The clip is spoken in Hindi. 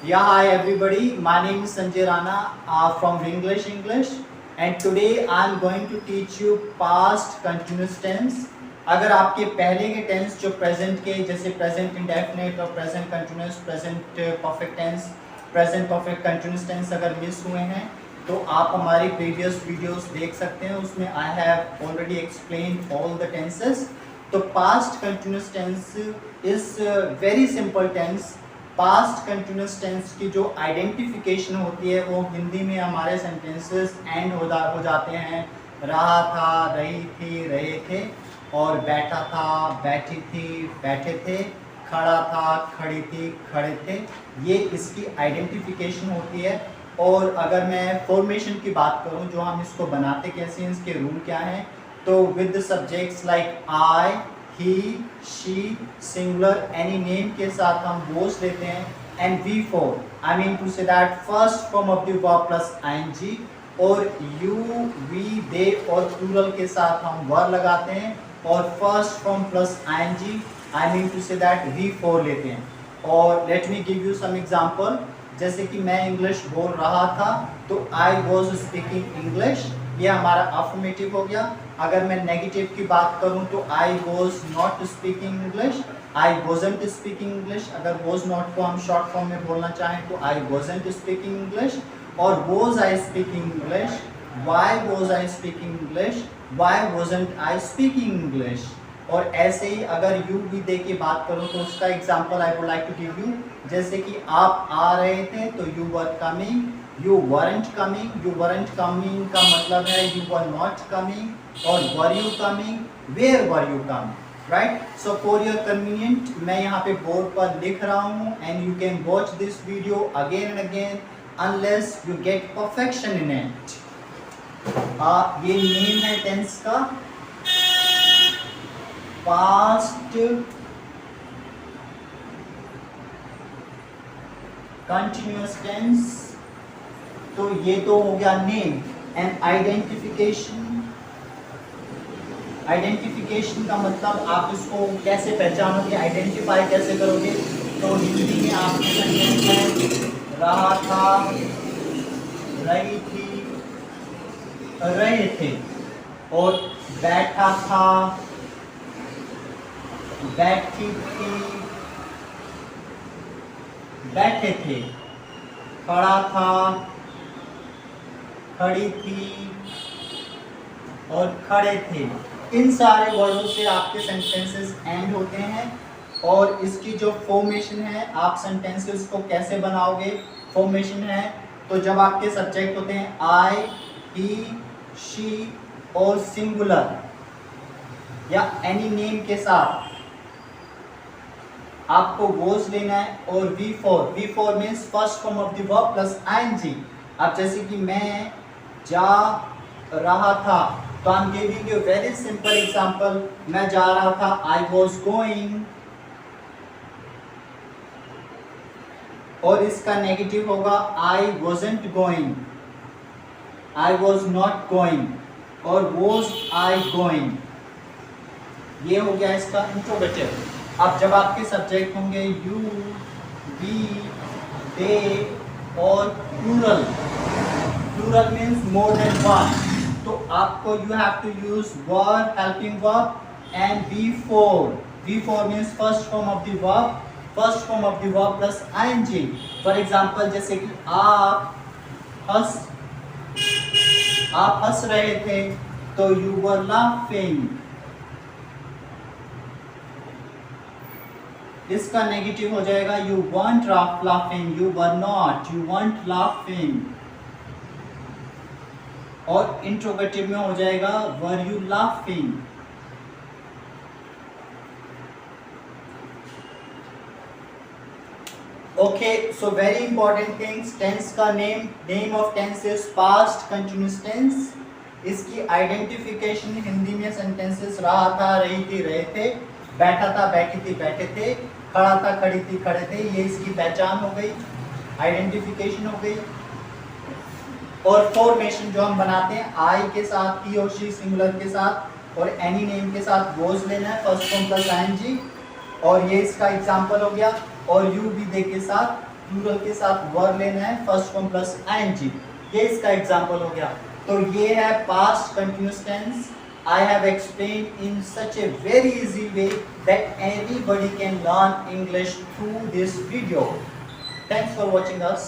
Yeah, hi everybody. My name is Sanjay Rana from English, and today I'm going to teach you past continuous tense. अगर आपके पहले के टेंस जो प्रेजेंट के जैसे प्रेजेंट इंडेफिनिट और present continuous, present perfect tense, present perfect continuous tense अगर मिस हुए हैं तो आप हमारी प्रीवियस वीडियोस देख सकते हैं. उसमें I have already explained all the tenses. तो past continuous tense is very simple tense. Past continuous tense की जो आइडेंटिफिकेशन होती है वो हिंदी में हमारे सेंटेंसेस एंड हो जाते हैं. रहा था, रही थी, रहे थे, और बैठा था, बैठी थी, बैठे थे, खड़ा था, खड़ी थी, खड़े थे. ये इसकी आइडेंटिफिकेशन होती है. और अगर मैं फॉर्मेशन की बात करूं, जो हम इसको बनाते कैसे हैं, इसके रूल क्या हैं, तो with subjects like I, he, she, singular, any name के साथ हम वोज लेते हैं. And V four, I mean to say that first form of the verb plus ING, और यू, वी, दे और प्लूरल के साथ हम वर लगाते हैं और first form plus ING, I mean to say that V four लेते हैं. और let me give you some example. जैसे कि मैं इंग्लिश बोल रहा था तो आई वॉज स्पीकिंग इंग्लिश, ये हमारा अफर्मेटिव हो गया. अगर मैं नेगेटिव की बात करूं तो I was not speaking English, I wasn't speaking English. अगर वॉज नॉट को हम शॉर्ट फॉर्म में बोलना चाहें तो आई वॉजंट स्पीकिंग इंग्लिश. और was I speaking English, why was I speaking English, why wasn't I speaking English. और ऐसे ही अगर यू भी दे के बात करूं तो उसका example I would like to give you. जैसे कि आप आ रहे थे तो you were coming, you weren't coming. You weren't coming का मतलब है यू वर नॉट कमिंग. और were you coming, where were you coming, right. So for your convenient मैं यहाँ पे बोर्ड पर लिख रहा हूँ and you can watch this video again and again unless you get perfection in it. ये नेम है टेंस का पास्ट कंटिन्यूअस टेंस. तो ये तो हो गया नेम. एंड आइडेंटिफिकेशन, आइडेंटिफिकेशन का मतलब आप इसको कैसे पहचानोगे, आइडेंटिफाई कैसे करोगे. तो हिंदी में आपके सेंटेंस है रहा था, रही थी, रहे थे, और बैठा था, बैठी थी, बैठे थे, खड़ा था, खड़ी थी, और खड़े थे. इन सारे वर्डों से आपके सेंटेंसेस एंड होते हैं. और इसकी जो फॉर्मेशन है, आप सेंटेंसेस को कैसे बनाओगे, फॉर्मेशन है तो जब आपके सब्जेक्ट होते हैं आई, ही, शी और सिंगुलर या एनी नेम के साथ आपको वॉज लेना है. और V four means first form of the verb plus ING. अब जैसे कि मैं जा रहा था तो I am giving you very simple example. मैं जा रहा था, आई वॉज गोइंग. और इसका नेगेटिव होगा आई wasn't going, I was not going, और वॉज आई गोइंग. ये हो गया इसका इंट्रोगेटिव. अब जब आपके सब्जेक्ट होंगे यू, वी, दे और plural, plural means more than one, तो आपको you have to use verb, helping verb and V four means first form of the verb, first form of the verb plus ING. For example जैसे कि आप हंस रहे थे तो यू वर लाफिंग. इसका नेगेटिव हो जाएगा you weren't laughing, you were not, you weren't laughing. और इंट्रोगेटिव में हो जाएगा were you laughing. Okay, so very important things. Tense का name of tense is past continuous tense. इसकी आइडेंटिफिकेशन हिंदी में सेंटेंसेस रहा था, रही थी, रहे थे, बैठा था, बैठी थी, बैठे थे, खड़ा था, खड़ी थी, खड़े थे. ये इसकी पहचान हो गई, आइडेंटिफिकेशन हो गई. और फॉर्मेशन जो हम बनाते हैं आई के साथ, ही और शी सिंगुलर के साथ, और एनी नेम के साथ वॉज लेना है, फर्स्ट फॉर्म प्लस आईएनजी. और ये इसका एग्जांपल हो गया. और यू भी दे के साथ प्लूरल के साथ वर लेना है, फर्स्ट फॉर्म प्लस आईएनजी। ये इसका एग्जांपल हो गया। तो ये है past continuous tense. I have explained in such a very easy way that anybody can learn English through this video. Thanks for watching us.